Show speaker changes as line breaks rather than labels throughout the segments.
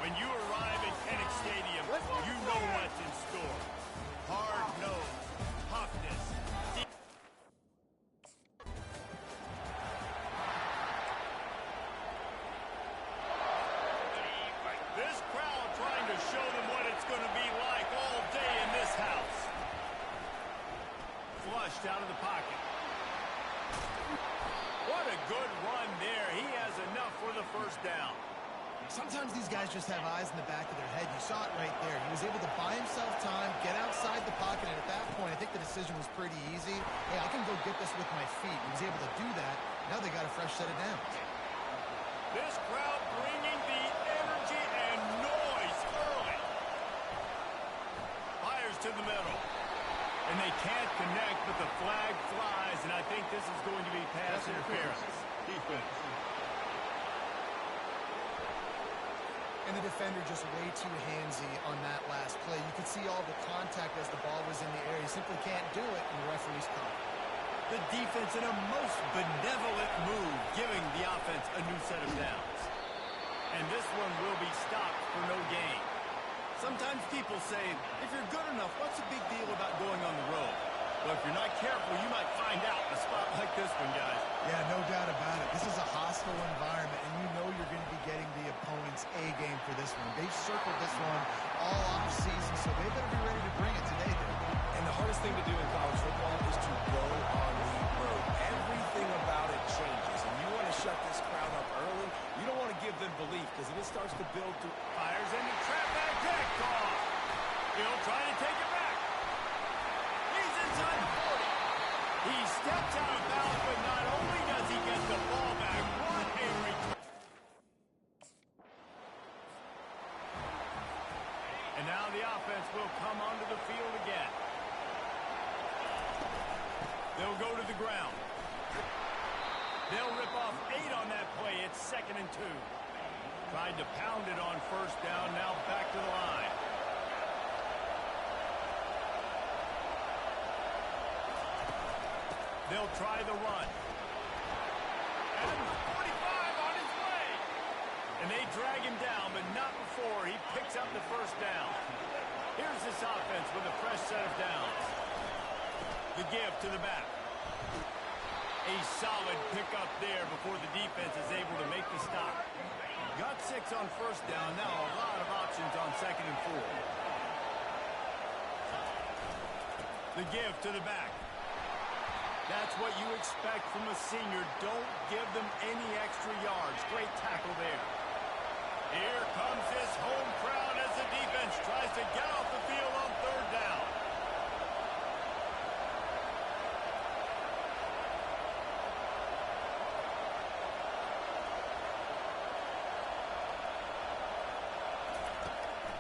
When you arrive at Kinnick Stadium, you know what's in store. Hard nose, toughness. This crowd trying to show them what it's going to be like all day in this house. Flushed out of the pocket. What a good run there. He has enough for the first down.
Sometimes these guys just have eyes in the back of their head. You saw it right there. He was able to buy himself time, get outside the pocket, and at that point, I think the decision was pretty easy. Hey, I can go get this with my feet. He was able to do that. Now they got a fresh set of downs.
This crowd bringing the energy and noise early. Fires to the middle. And they can't connect, but the flag flies, and I think this is going to be pass interference. Defense.
And the defender just way too handsy on that last play. You could see all the contact as the ball was in the air. He simply can't do it, and the referee's caught.
The defense in a most benevolent move, giving the offense a new set of downs. And this one will be stopped for no gain. Sometimes people say, if you're good enough, what's the big deal about going on the road? Well, if you're not careful, you might find out in a spot like this one, guys.
Yeah, no doubt about it. This is a hostile environment, and you know you're going to be getting the opponent's A-game for this one. They've circled this one all off-season, so they better be ready to bring it today.
And the hardest thing to do in college football is to go on the road. Everything about it changes, and you want to shut this crowd up early. You don't want to give them belief, because if it starts to build to...
Fires into trap back deck off. He'll try to take it back. He's inside the 40. He steps out of bounds, but not only does he get the ball back, what a return. And now the offense will come onto the field again. They'll go to the ground. They'll rip off 8 on that play. It's 2nd and 2. Tried to pound it on first down, now back to the line. They'll try the run. And 45 on his way. And they drag him down, but not before he picks up the first down. Here's this offense with a fresh set of downs. The give to the back. A solid pickup there before the defense is able to make the stop. Got 6 on first down. Now a lot of options on 2nd and 4. The give to the back. That's what you expect from a senior. Don't give them any extra yards. Great tackle there. Here comes this home crowd as the defense tries to get off the field on 3rd down.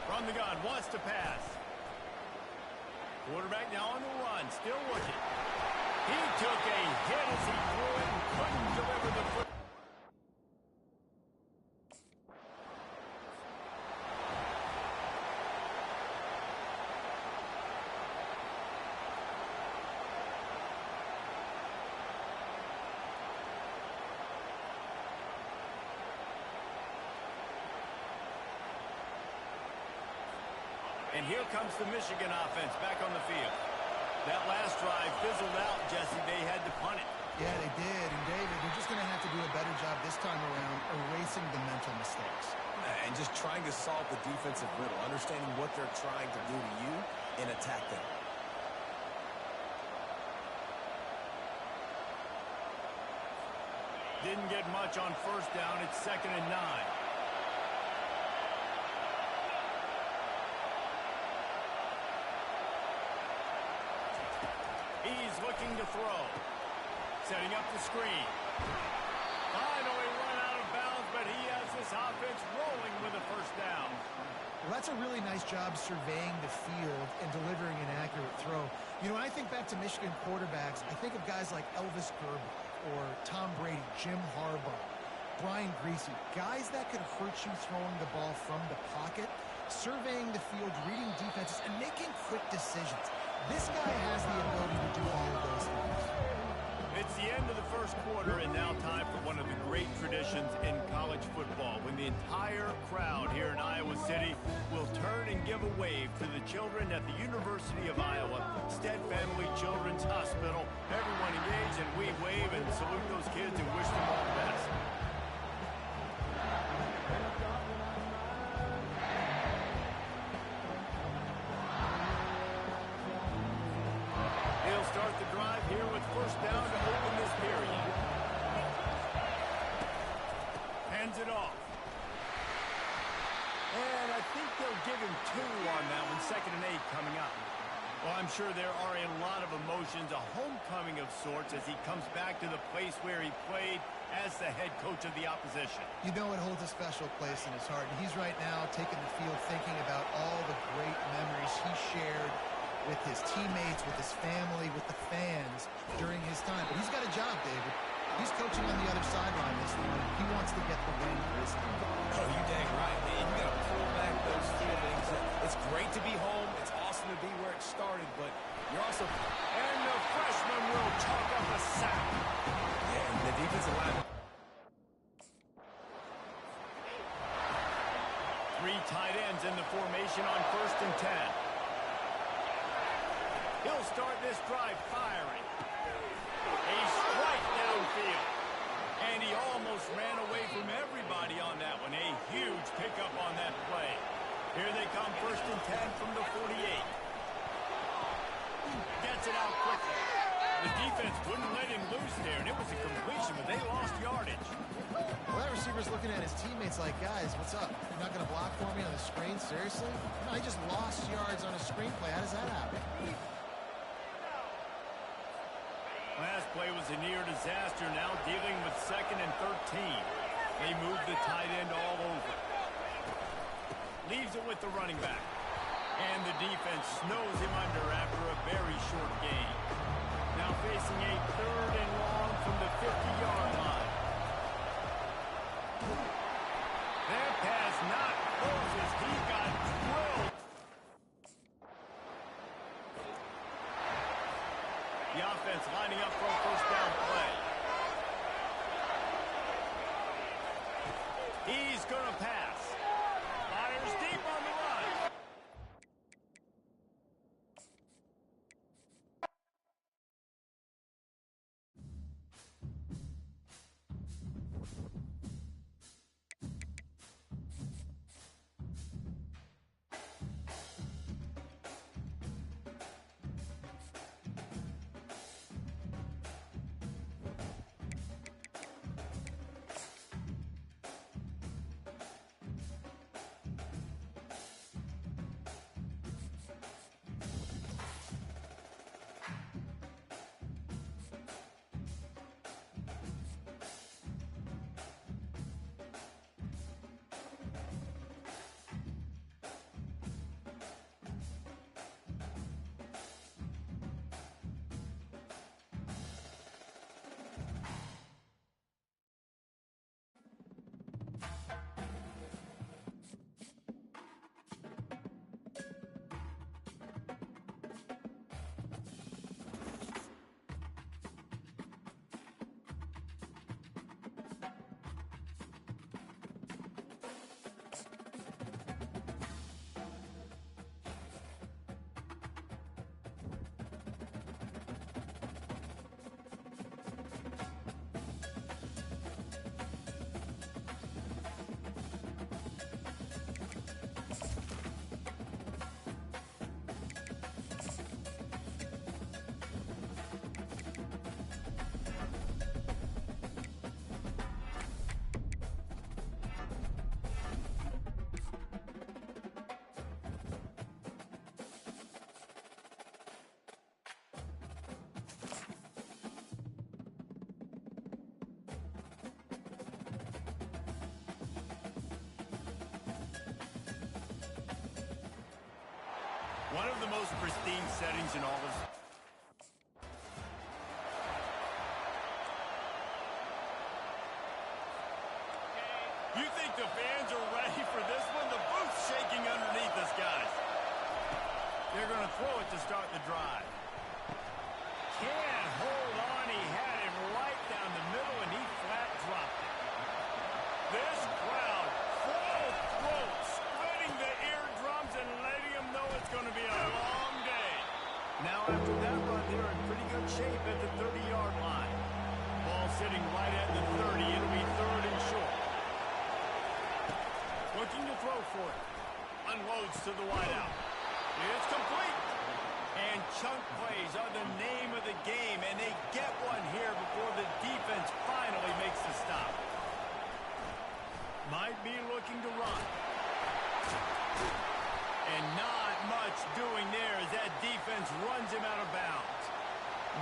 From the gun, wants to pass. Quarterback now on the run, still looking. He took a hit as he threw it and couldn't deliver the foot. And here comes the Michigan offense back on the field. That last drive fizzled out, Jesse. They had to punt it.
Yeah, they did. And, David, they're just going to have to do a better job this time around erasing the mental mistakes.
And just trying to solve the defensive riddle, understanding what they're trying to do to you and attack them.
Didn't get much on first down. It's 2nd and 9. He's looking to throw. Setting up the screen. Finally run out of bounds, but he has this offense rolling with a first down.
Well, that's a really nice job surveying the field and delivering an accurate throw. You know, when I think back to Michigan quarterbacks, I think of guys like Elvis Gerber or Tom Brady, Jim Harbaugh, Brian Griese, guys that could hurt you throwing the ball from the pocket, surveying the field, reading defenses, and making quick decisions. This guy has the ability to do all of those things.
It's the end of the first first quarter, and now time for one of the great traditions in college football, when the entire crowd here in Iowa City will turn and give a wave to the children at the University of Iowa Stead Family Children's Hospital. Everyone engage, and we wave and salute those kids and wish them all the best. He'll start the drive here with first down to open this period. Hands it off. And I think they'll give him 2 on that one. 2nd and 8 coming up. Well, I'm sure there are a lot of emotions, a homecoming of sorts as he comes back to the place where he played as the head coach of the opposition.
You know it holds a special place in his heart, and he's right now taking the field thinking about all the great memories he shared with his teammates, with his family, with the fans during his time. But he's got a job, David. He's coaching on the other sideline this one. He wants to get the win for his team.
Oh, you dang right, man. You got to pull back those feelings. It's great to be home. It's awesome to be where it started, but you're also...
And the freshman will chalk up a sack.
Yeah, and the defensive line...
3 tight ends in the formation on 1st and 10. He'll start this drive firing. A strike downfield. And he almost ran away from everybody on that one. A huge pickup on that play. Here they come, 1st and 10 from the 48. Gets it out quickly. The defense wouldn't let him loose there, and it was a completion, but they lost yardage.
Well, that receiver's looking at his teammates like, guys, what's up? You're not going to block for me on the screen? Seriously? No, he just lost yards on a screen play. How does that happen?
Last play was a near disaster, now dealing with 2nd and 13. They move the tight end all over. Leaves it with the running back. And the defense snows him under after a very short gain. Now facing a 3rd and long from the 50-yard line. That pass not close as he got drilled. The offense lining up for a first down play. He's going to pass. Fires deep on the run. One of the most pristine settings in all of... You think the fans are ready for this one? The booth's shaking underneath us, guys. They're going to throw it to start the drive. Can't hold on. He had him right down the shape at the 30-yard line. Ball sitting right at the 30. It'll be third and short. Looking to throw for it. Unloads to the wideout. It's complete. And chunk plays are the name of the game, and they get one here before the defense finally makes the stop. Might be looking to run. And not much doing there as that defense runs him out of bounds.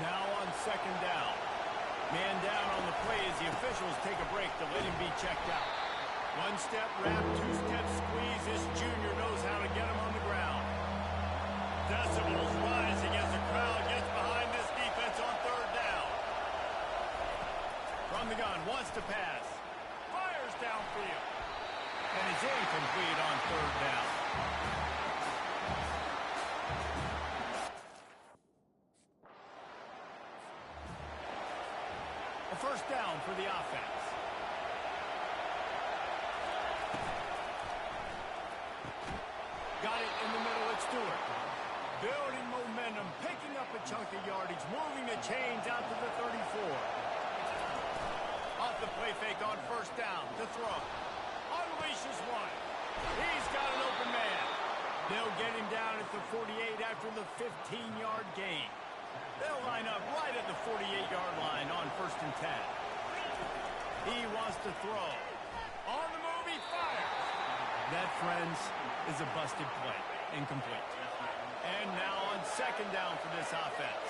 Now on second down. Man down on the play as the officials take a break to let him be checked out. One-step wrap, two-step squeeze. This junior knows how to get him on the ground. Decibels rising as the crowd gets behind this defense on third down. From the gun, wants to pass. Fires downfield. And is incomplete on third down. A first down for the offense. Got it in the middle at Stewart. Building momentum, picking up a chunk of yardage, moving the chains out to the 34. Off the play fake on first down to throw. Unleashes one. He's got an open man. They'll get him down at the 48 after the 15-yard gain. They'll line up right at the 48-yard line on first and 10. He wants to throw. On the move, he fires. That, friends, is a busted play. Incomplete. And now on second down for this offense.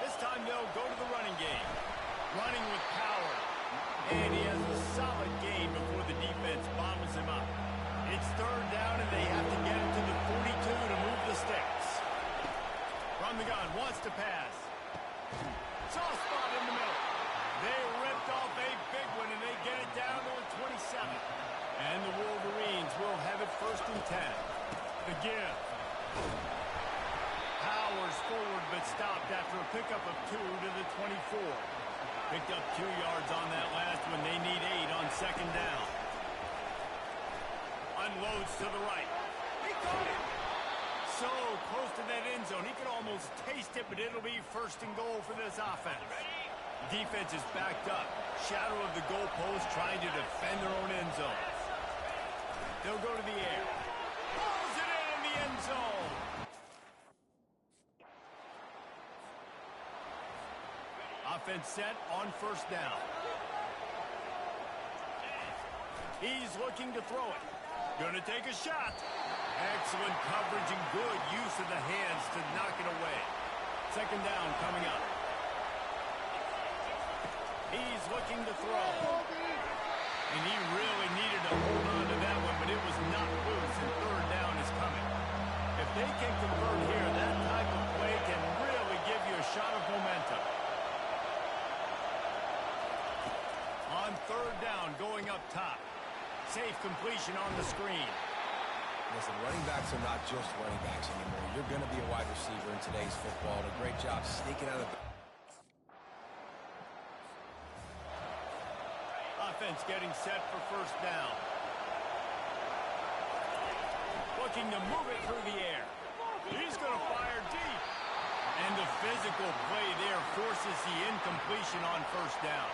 This time they'll go to the running game. Running with power. And he has a solid gain before the defense bottles him up. It's third down and they have to get him to the 42 to move the sticks. From the gun, wants to pass. Soft spot in the middle. They ripped off a big one and they get it down to the 27. And the Wolverines will have it first and 10. The give. Powers forward but stopped after a pickup of 2 to the 24. Picked up 2 yards on that last one. They need 8 on second down. Unloads to the right. He caught it. So close to that end zone. He could almost taste it, but it'll be first and goal for this offense. Defense is backed up. Shadow of the goalpost trying to defend their own end zone. They'll go to the air. Pulls it in the end zone. Offense set on first down. He's looking to throw it. Gonna take a shot. Excellent coverage and good use of the hands to knock it away. Second down coming up. He's looking to throw. And he really needed to hold on to that one, but it was not loose, and third down is coming. If they can convert here, that type of play can really give you a shot of momentum. On third down, going up top. Safe completion on the screen.
Listen, running backs are not just running backs anymore. You're going to be a wide receiver in today's football. A great job sneaking out of the...
Offense getting set for first down. Looking to move it through the air. He's going to fire deep. And the physical play there forces the incompletion on first down.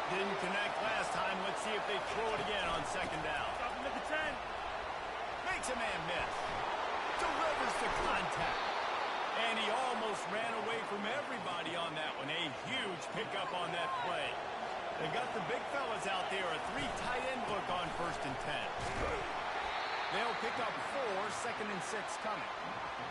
Didn't connect last time. Let's see if they throw it again on second down. Stop him at the 10. Makes a man miss. Delivers the contact. And he almost ran away from everybody on that one. A huge pickup on that play. They got the big fellas out there. A 3 tight end look on first and 10. They'll pick up 4, second and 6 coming.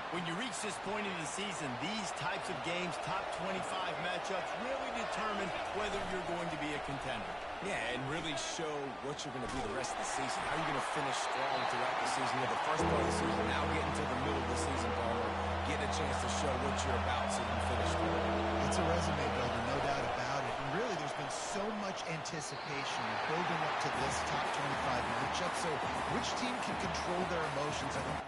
When you reach this point in the season, these types of games, top 25 matchups, really determine whether you're going to be a contender.
Yeah, and really show what you're going to be the rest of the season. How are you going to finish strong throughout the season? You have the first part of the season, now getting to the middle of the season, Palmer. Getting a chance to show what you're about so you can finish strong.
It's a resume builder, no doubt about it. And really, there's been so much anticipation building up to this top 25 matchup. So which team can control their emotions? I think.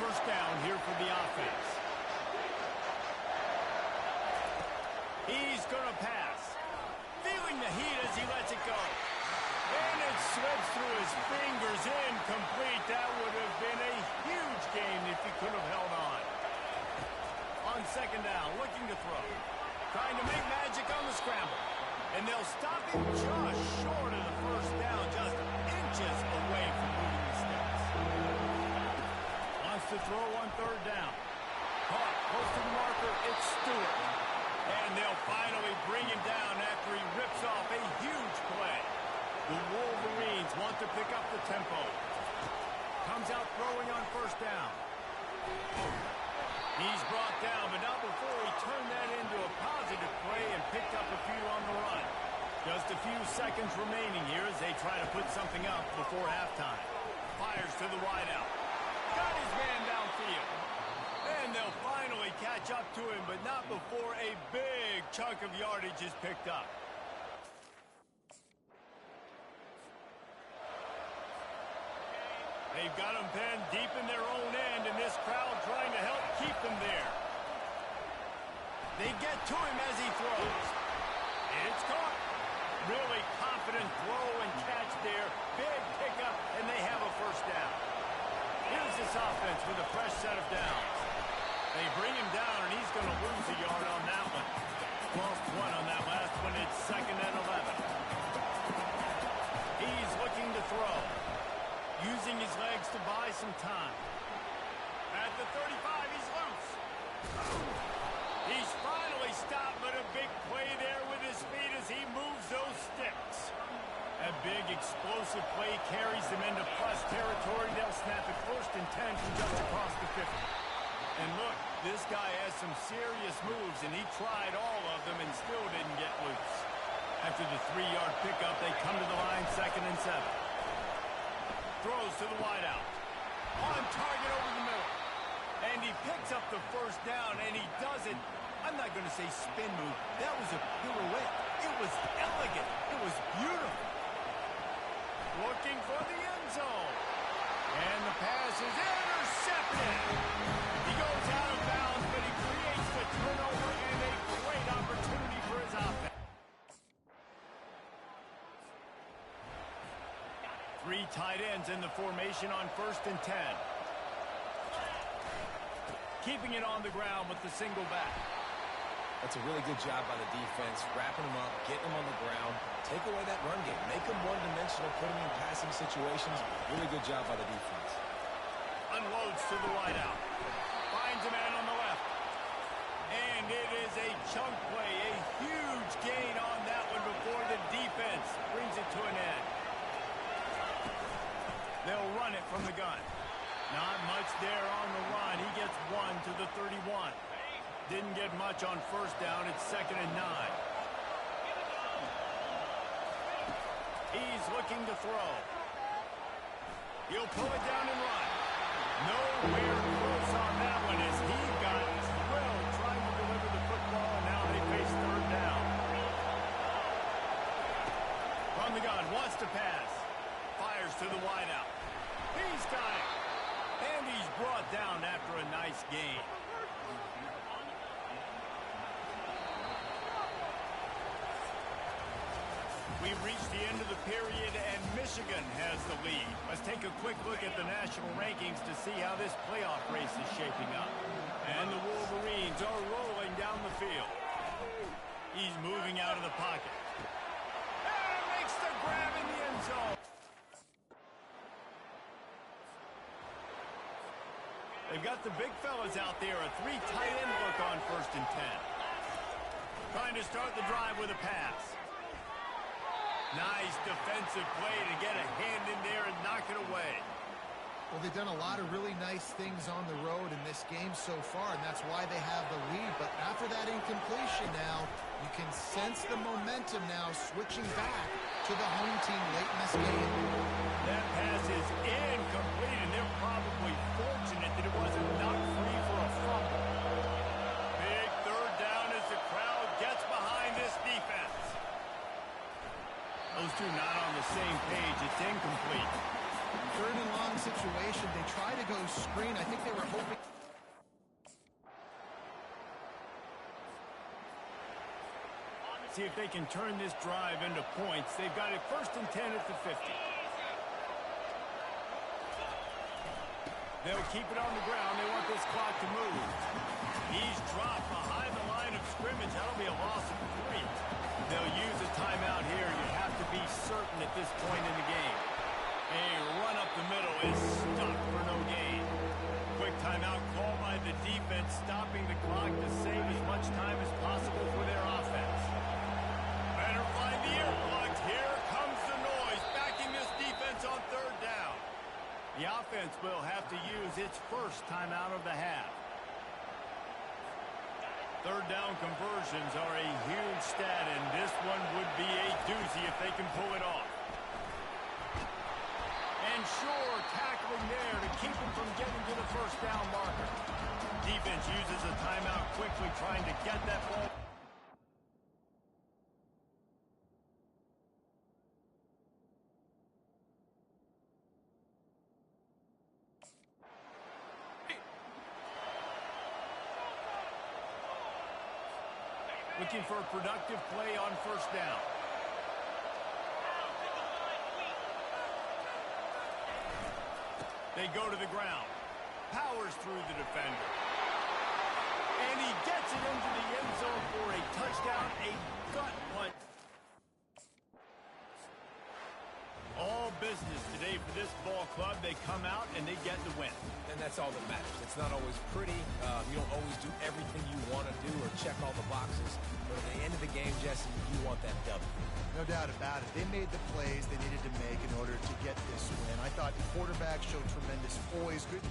First down here for the offense. He's going to pass. Feeling the heat as he lets it go. And it slips through his fingers, incomplete. That would have been a huge gain if he could have held on. On second down, looking to throw. Trying to make magic on the scramble. And they'll stop him just short of the first down, just inches away from moving the sticks. Wants to throw on third down. Caught, close to the marker, it's Stewart. And they'll finally bring him down after he rips off a huge play. The Wolverines want to pick up the tempo. Comes out throwing on first down. He's brought down, but not before he turned that into a positive play and picked up a few on the run. Just a few seconds remaining here as they try to put something up before halftime. Fires to the wideout. Got his man downfield. And they'll finally catch up to him, but not before a big chunk of yardage is picked up. They've got him pinned deep in their own end, and this crowd trying to help keep them there. They get to him as he throws. It's caught. Really confident throw and catch there. Big pickup, and they have a first down. Here's this offense with a fresh set of downs. They bring him down, and he's going to lose a yard on that one. Lost one on that last one. It's 2nd and 11. He's looking to throw. Using his legs to buy some time. At the 35, he's loose. He's finally stopped, but a big play there with his feet as he moves those sticks. A big explosive play carries them into plus territory. They'll snap it 1st and 10 from just across the 50. And look, this guy has some serious moves, and he tried all of them and still didn't get loose. After the 3-yard pickup, they come to the line 2nd and 7. Throws to the wideout. On target over the middle. And he picks up the first down, and he does it. I'm not going to say spin move. That was a pirouette. It was elegant. It was beautiful. Looking for the end zone. And the pass is intercepted. He goes out of bounds, but he creates the turnover and a great opportunity for his offense. 3 tight ends in the formation on 1st and 10. Keeping it on the ground with the single back.
That's a really good job by the defense, wrapping them up, getting them on the ground, take away that run game, make them one-dimensional, put them in passing situations. Really good job by the defense.
Unloads to the wideout. Finds a man on the left. And it is a chunk play, a huge gain on that one before the defense brings it to an end. They'll run it from the gun. Not much there on the run. He gets 1 to the 31. Didn't get much on first down. It's 2nd and 9. He's looking to throw. He'll pull it down and run. Nowhere close on that one as he got drilled trying to deliver the football, and now they face 3rd down. From the gun, wants to pass. Fires to the wideout. He's got it. And he's brought down after a nice gain. We've reached the end of the period, and Michigan has the lead. Let's take a quick look at the national rankings to see how this playoff race is shaping up. And the Wolverines are rolling down the field. He's moving out of the pocket. And makes the grab in the end zone. They've got the big fellas out there, a 3 tight end look on 1st and 10. Trying to start the drive with a pass. Nice defensive play to get a hand in there and knock it away.
Well, they've done a lot of really nice things on the road in this game so far, and that's why they have the lead. But after that incompletion now, you can sense the momentum now switching back to the home team late in this game.
That pass is incomplete, and they're probably fortunate that it wasn't knocked free for a fumble. Big 3rd down as the crowd gets behind this defense. Those two not on the same page. It's incomplete.
3rd and long situation. They try to go screen. I think they were hoping.
See if they can turn this drive into points. They've got it 1st and 10 at the 50. They'll keep it on the ground. They want this clock to move. He's dropped behind the line of scrimmage. That'll be a loss of 3. They'll use a timeout here. You have to be certain at this point in the game. A run up the middle is stuck for no gain. Quick timeout called by the defense, stopping the clock to save as much time as possible for their offense. Better find the earplugs. Here comes the noise, backing this defense on 3rd down. The offense will have to use its first timeout of the half. 3rd down conversions are a huge stat, and this one would be a doozy if they can pull it off. And sure, tackling there to keep him from getting to the 1st down marker. Defense uses a timeout quickly, trying to get that ball. Looking for a productive play on 1st down. They go to the ground. Powers through the defender. And he gets it into the end zone for a touchdown, a gut punch. All business today for this ball club. They come out and they get the win.
And that's all that matters. It's not always pretty. You don't always do everything you want to do or check all the boxes. But at the end of the game, Jesse, you want that W.
No doubt about it. They made the plays they needed to make in order to get this win. I thought the quarterback showed tremendous poise. Good.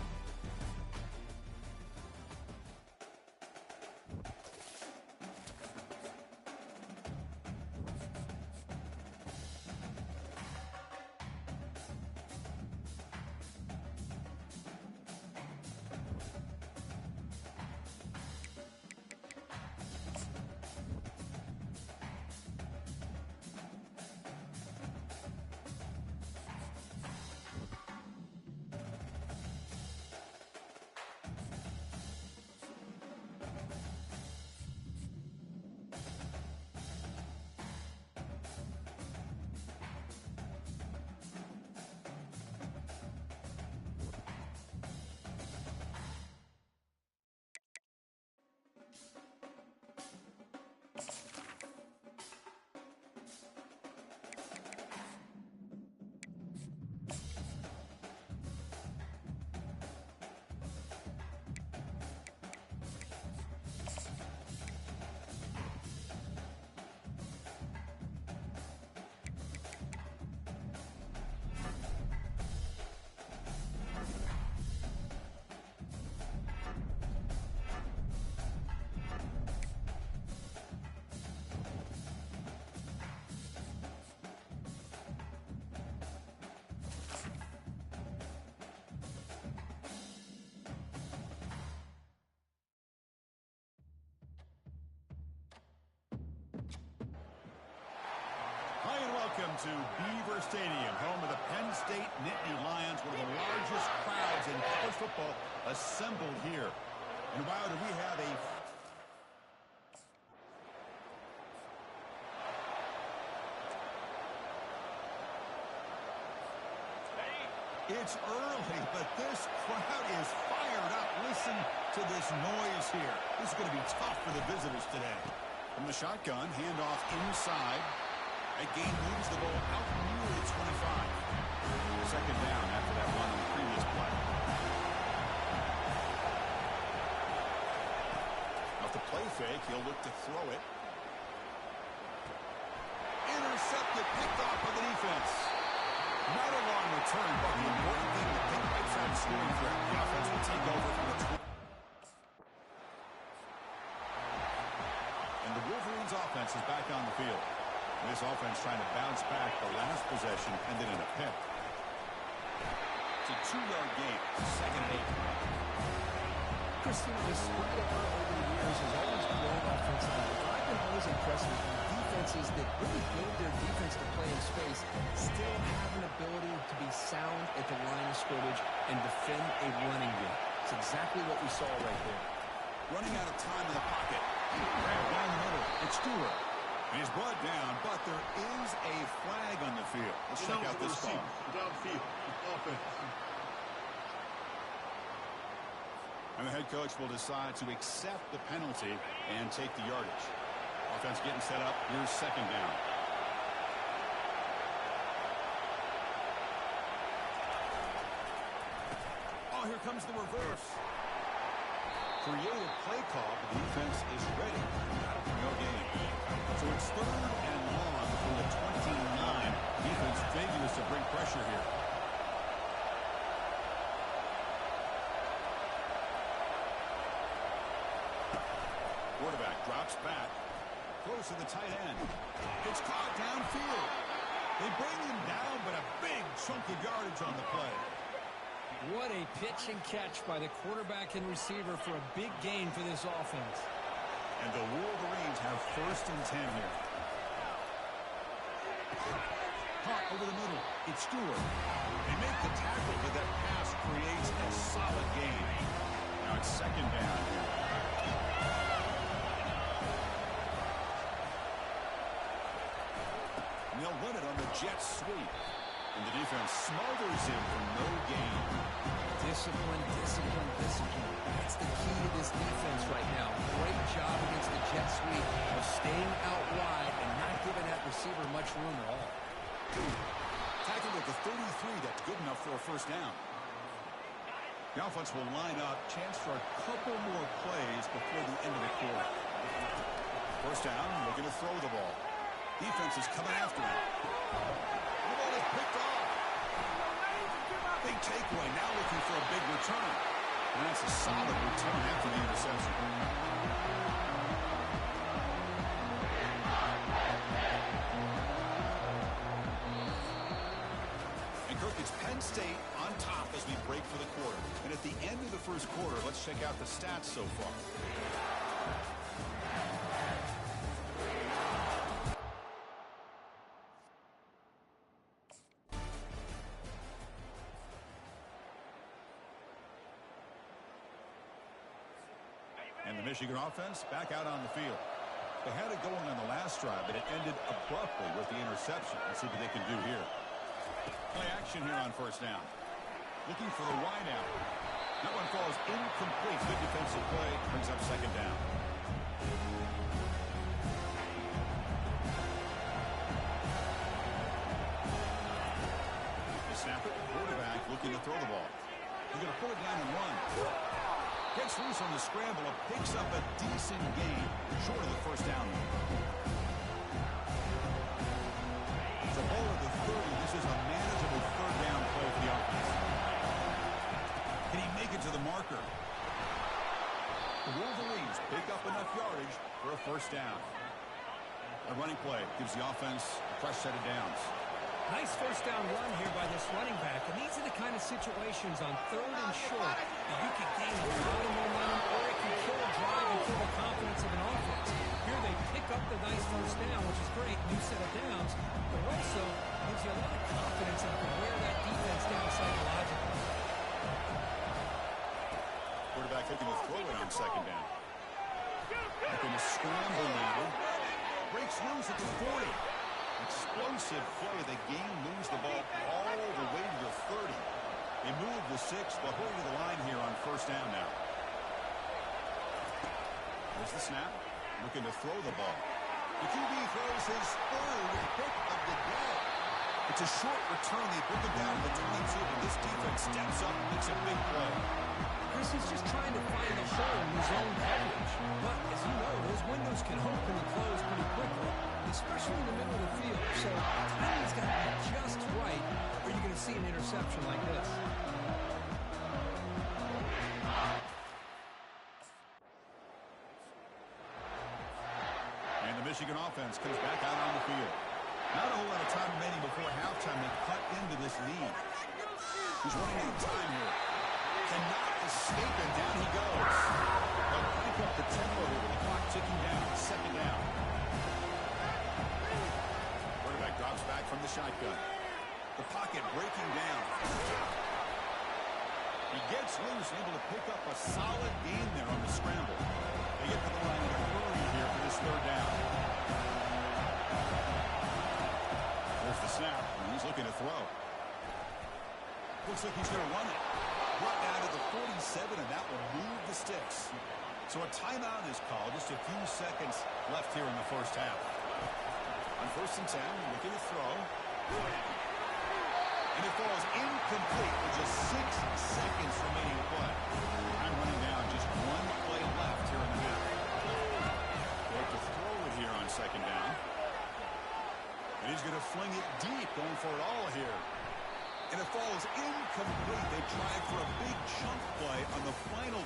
Welcome to Beaver Stadium, home of the Penn State Nittany Lions, one of the largest crowds in college football assembled here. And wow, do we have a... It's early, but this crowd is fired up. Listen to this noise here. This is going to be tough for the visitors today. From the shotgun, handoff inside. That gain moves the ball out near the 25. 2nd down after that run on the previous play. Off the play fake, he'll look to throw it. Intercepted, picked off by the defense. Not a long return, but the important thing to pick right side of scoring threat. The offense will take over from the 20. And the Wolverines offense is back on the field. This offense trying to bounce back the last possession and then in a pick. It's a 2-yard gain, 2nd and 8.
Christian, the spread over the years has always grown offensively. I've been always impressed with defenses that really build their defense to play in space, still have an ability to be sound at the line of scrimmage and defend a running game. It's exactly what we saw right there.
Running out of time in the pocket. Grab down the middle. It's Stewart. He's brought down, but there is a flag on the field. Let's check out this call.
Downfield. Offense.
And the head coach will decide to accept the penalty and take the yardage. Offense getting set up. Here's second down.
Oh, here comes the reverse. Creative play call. The defense is ready.
No gain. So it's third and long from the 29. Defense figures to bring pressure here. Quarterback drops back. Throws to the tight end. It's caught downfield. They bring him down, but a big chunk of yardage on the play.
What a pitch and catch by the quarterback and receiver for a big gain for this offense.
And the Wolverines have first and 10 here. Caught over the middle. It's Stewart. They make the tackle, but that pass creates a solid gain. Now it's second down here. And they'll run it on the jet sweep. And the defense smothers him for no gain.
Discipline, discipline, discipline. That's the key to this defense right now. Great job against the jet sweep of staying out wide and not giving that receiver much room at all.
Tackled at the 33. That's good enough for a first down. The offense will line up. Chance for a couple more plays before the end of the quarter. First down, looking to throw the ball. Defense is coming after him. The ball is picked off. Big takeaway, now looking for a big return. And that's a solid return after the interception. And Kirk, it's Penn State on top as we break for the quarter. And at the end of the first quarter, let's check out the stats so far. And the Michigan offense back out on the field. They had it going on the last drive, but it ended abruptly with the interception. Let's see what they can do here. Play action here on first down. Looking for the wide out. That one falls incomplete. Good defensive play. Brings up second down. They snap it. Quarterback looking to throw the ball. He's going to pull it down and run. Gets loose on the scramble and picks up a decent gain, short of the first down. It's a ball at the 30. This is a manageable third down play for the offense. Can he make it to the marker? The Wolverines pick up enough yardage for a first down. A running play gives the offense a fresh set of downs.
Nice first down run here by this running back, and these are the kind of situations on third and short that you can gain a lot of momentum, or it can kill a drive and kill the confidence of an offense. Here they pick up the nice first down, which is great, new set of downs, but it also gives you a lot of confidence and can wear that defense down psychologically.
Quarterback looking to throw it on second down. Looking to scramble now. Breaks loose at the 40. Explosive play. The game moves the ball all the way to the 30. They move the 6. They'll hurry to the line here on first down now. There's the snap. Looking to throw the ball. The QB throws his third pick of the day. It's a short return. They bring it down to the 22, and this defense steps up and makes a big play.
Chris is just trying to find the hole in his own coverage. But, as you know, those windows can open and close pretty quickly, especially in the middle of the field. So, timing's got to be just right, or you're going to see an interception like this.
And the Michigan offense comes back out on the field. Not a whole lot of time remaining before halftime. They cut into this lead. He's running out of time here. Cannot escape it. Down he goes. They'll pick up the tempo here with the clock ticking down. Second down. Quarterback drops back from the shotgun. The pocket breaking down. He gets loose, able to pick up a solid gain there on the scramble. They get to the line in a hurry here for this third down. looking to throw. Looks like he's going to run it. Brought down to the 47, and that will move the sticks. So a timeout is called. Just a few seconds left here in the first half. On 1st and 10, looking to throw. And it falls incomplete with just 6 seconds remaining to play. I'm running down, just 1 play left here in the half. They have to throw it here on 2nd down. And he's going to fling it deep, going for it all here. And it falls incomplete. They tried for a big chunk play on the final.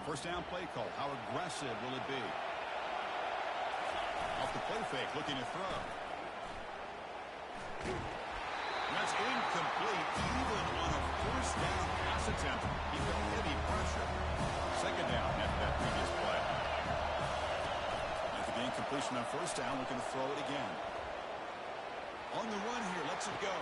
1st down play call. How aggressive will it be? Off the play fake, looking to throw. That's incomplete. Even on a 1st down pass attempt, he felt heavy pressure. 2nd down after that previous play. After the incompletion on 1st down, looking to throw it again. On the run here, lets it go.